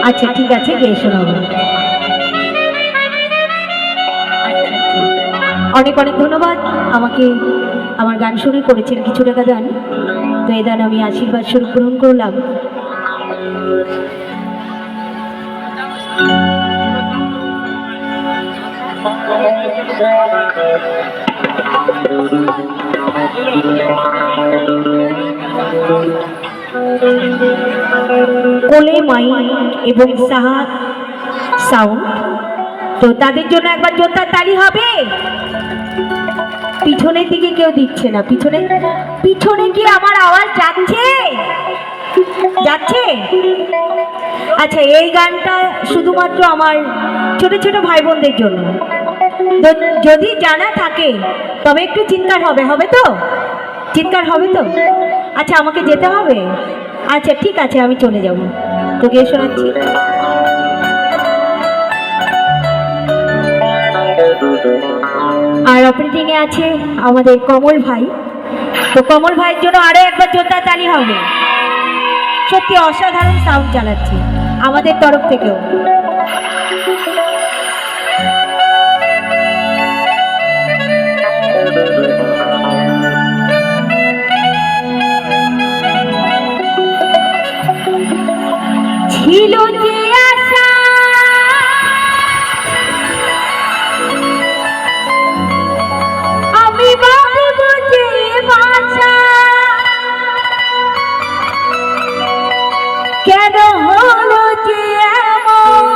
আচ্ছা ঠিক আছে, গিয়ে শোনাবো। অনেক অনেক ধন্যবাদ আমাকে আমার গান শুনে করেছেন কিছু টাকা দান। তো এই দান আমি আশীর্বাদ স্বরূপ গ্রহণ করলাম। কোলে মাইক এবং সাহা সাউন্ড, তো তাদের জন্য একবার জোরদার তালি হবে। পিছনের দিকে কেউ দিচ্ছে না, পিছনে পিছনে কি আমার আওয়াজ যাচ্ছে? যাচ্ছে? আচ্ছা, এই গানটা শুধুমাত্র আমার ছোট ছোট ভাই বোনদের জন্য। যদি জানা থাকে তবে একটু চিৎকার হবে, হবে তো? চিৎকার হবে তো? আচ্ছা, আমাকে যেতে হবে? আচ্ছা ঠিক আছে, আমি চলে যাব। তো গিয়ে শোনাচ্ছি। আর অপারেটিং এ আছে আমাদের কমল ভাই। তো কমল ভাইয়ের জন্য আরো একবার জোরদার তালি হবে। সত্যি অসাধারণ সাউন্ড চালাচ্ছে আমাদের তরফ থেকেও। ছিল যে আশা আমি বাঁধব যে বাসা, কেন হলো যে এমন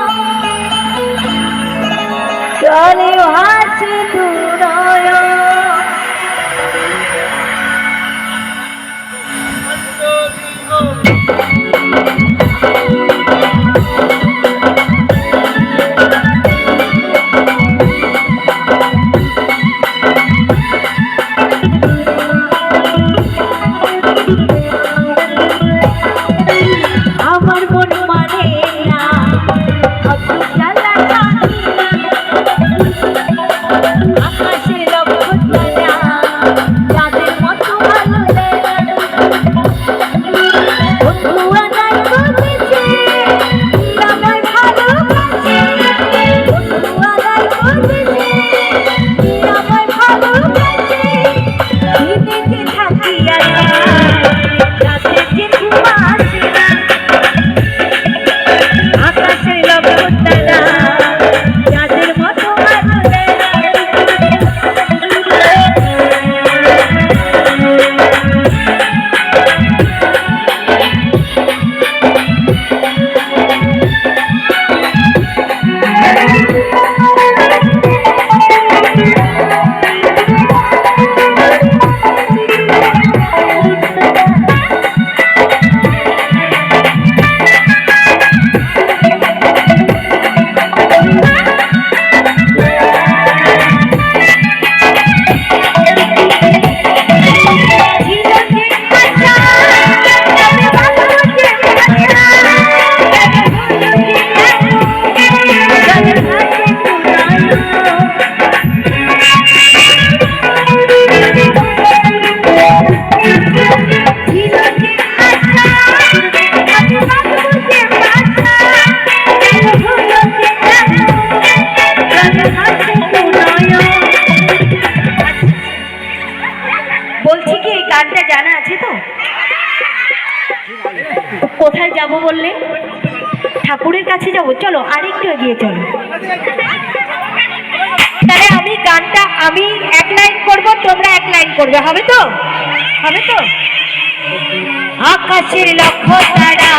চলে ভাসে দুনয়ন। বলছি কি, এই গানটা জানা আছে তো? কোথায় যাব বললে? ঠাকুরের কাছে যাব। চলো আরেকটু এগিয়ে চলো। তাহলে আমি গানটা আমি এক লাইন করব, তোমরা এক লাইন করবে, হবে তো? হবে তো? আকাশের লক্ষ তারা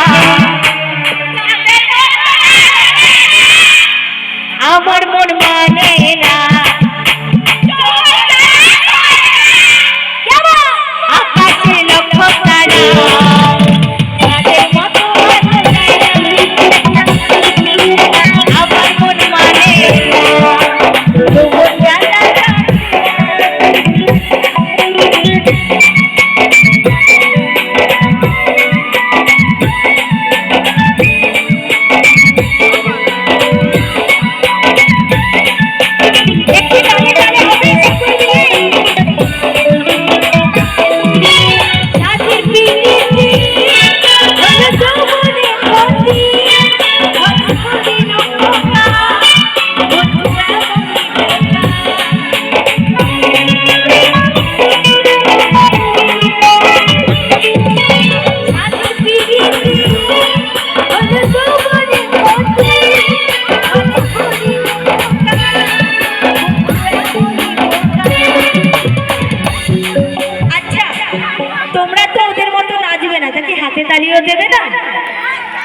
আমার মন মানে না, আকাশের লক্ষ তারা তাদের মতো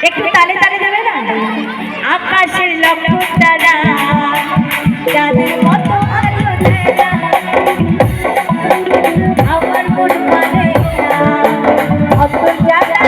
একটু তালে তালে দেবে না? আকাশের লক্ষ্য তারা যাদের মতো আলো দেয় না, আমার মন মানে না অত জ্বালা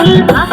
I